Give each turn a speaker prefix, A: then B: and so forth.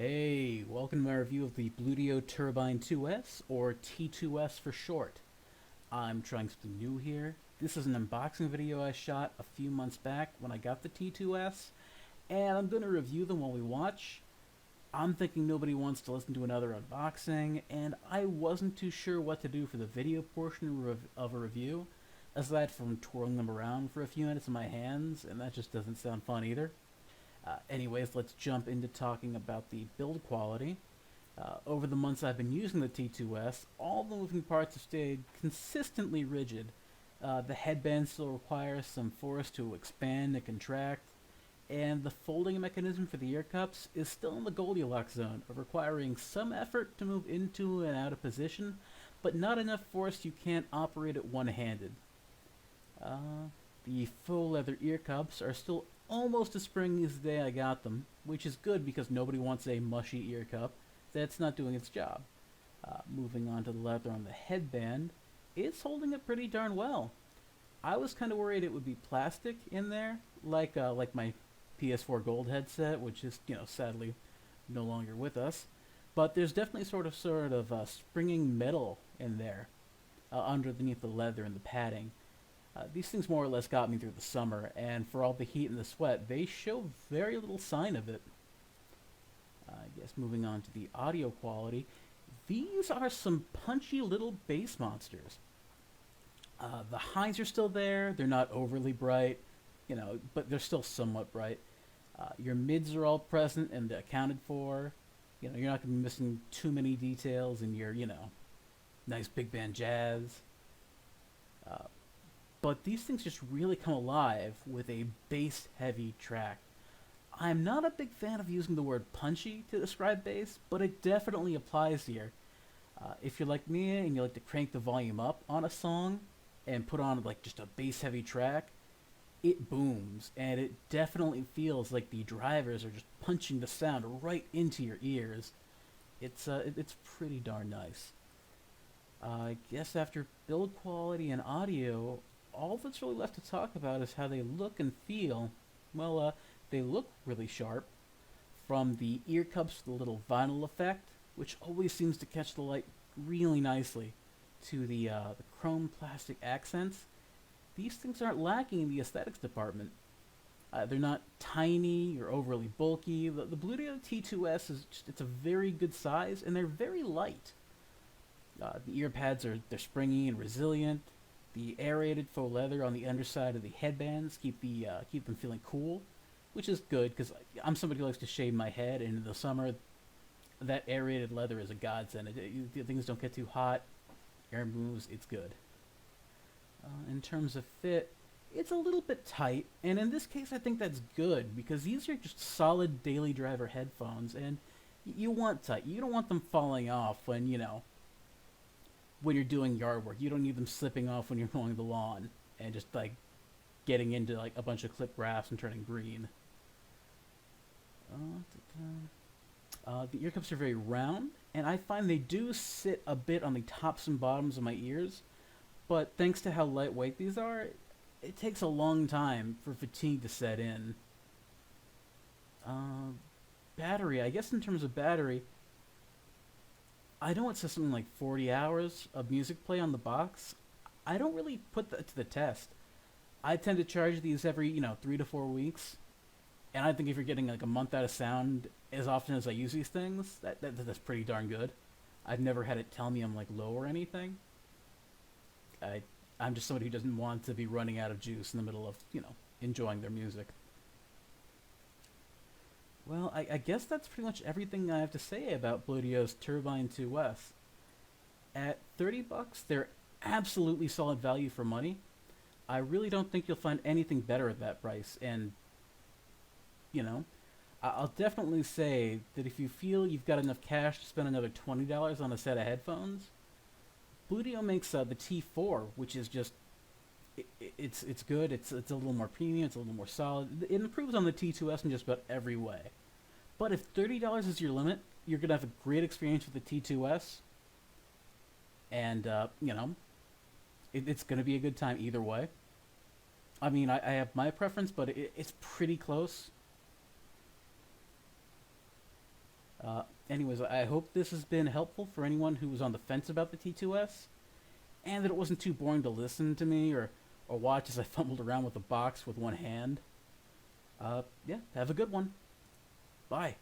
A: Hey, welcome to my review of the Bluedio Turbine 2s, or T2s for short. I'm trying something new here. This is an unboxing video I shot a few months back when I got the T2s, and I'm going to review them while we watch. I'm thinking nobody wants to listen to another unboxing, and I wasn't too sure what to do for the video portion of a review, aside from twirling them around for a few minutes in my hands, and that just doesn't sound fun either. Anyways, let's jump into talking about the build quality. Over the months I've been using the T2s, all the moving parts have stayed consistently rigid. The headband still requires some force to expand and contract, and the folding mechanism for the ear cups is still in the Goldilocks zone of requiring some effort to move into and out of position, but not enough force you can't operate it one-handed. The faux leather ear cups are still almost as springy as the day I got them, which is good because nobody wants a mushy ear cup that's not doing its job. Moving on to the leather on the headband, it's holding it pretty darn well. I was kind of worried it would be plastic in there, like my PS4 Gold headset, which is sadly no longer with us. But there's definitely sort of springing metal in there, underneath the leather and the padding. These things more or less got me through the summer, and for all the heat and the sweat, they show very little sign of it. I guess moving on to the audio quality, these are some punchy little bass monsters. The highs are still there, they're not overly bright, but they're still somewhat bright. Your mids are all present and accounted for. You're not going to be missing too many details in your, nice big band jazz. But these things just really come alive with a bass heavy track. I'm not a big fan of using the word punchy to describe bass, but it definitely applies here. If you're like me and you like to crank the volume up on a song and put on like just a bass heavy track, it booms, and it definitely feels like the drivers are just punching the sound right into your ears. It's pretty darn nice. I guess after build quality and audio, all that's really left to talk about is how they look and feel. Well, they look really sharp. From the ear cups to the little vinyl effect, which always seems to catch the light really nicely, to the chrome plastic accents, these things aren't lacking in the aesthetics department. They're not tiny or overly bulky. The Bluedio T2s it's a very good size, and they're very light. The ear pads they're springy and resilient. The aerated faux leather on the underside of the headbands keep them feeling cool, which is good because I'm somebody who likes to shave my head, and in the summer, that aerated leather is a godsend. Things don't get too hot, air moves, it's good. In terms of fit, it's a little bit tight, and in this case, I think that's good because these are just solid daily driver headphones, and you want tight. You don't want them falling off when you're doing yard work. You don't need them slipping off when you're mowing the lawn and just like getting into like a bunch of clipped grass and turning green. The ear cups are very round, and I find they do sit a bit on the tops and bottoms of my ears, but thanks to how lightweight these are, it takes a long time for fatigue to set in. Battery, I guess in terms of battery, I know it says something like 40 hours of music play on the box. I don't really put that to the test. I tend to charge these every, 3 to 4 weeks. And I think if you're getting like a month out of sound as often as I use these things, that's pretty darn good. I've never had it tell me I'm like low or anything. I'm just somebody who doesn't want to be running out of juice in the middle of, enjoying their music. Well, I guess that's pretty much everything I have to say about Bluedio's Turbine 2s. At 30 bucks, they're absolutely solid value for money. I really don't think you'll find anything better at that price, and, I'll definitely say that if you feel you've got enough cash to spend another $20 on a set of headphones, Bluedio makes the T4, which is just, it's good, it's a little more premium, it's a little more solid. It improves on the T2s in just about every way. But if $30 is your limit, you're going to have a great experience with the T2s. And, it's going to be a good time either way. I mean, I have my preference, but it's pretty close. Anyways, I hope this has been helpful for anyone who was on the fence about the T2s, and that it wasn't too boring to listen to me or watch as I fumbled around with the box with one hand. Yeah, have a good one. Bye.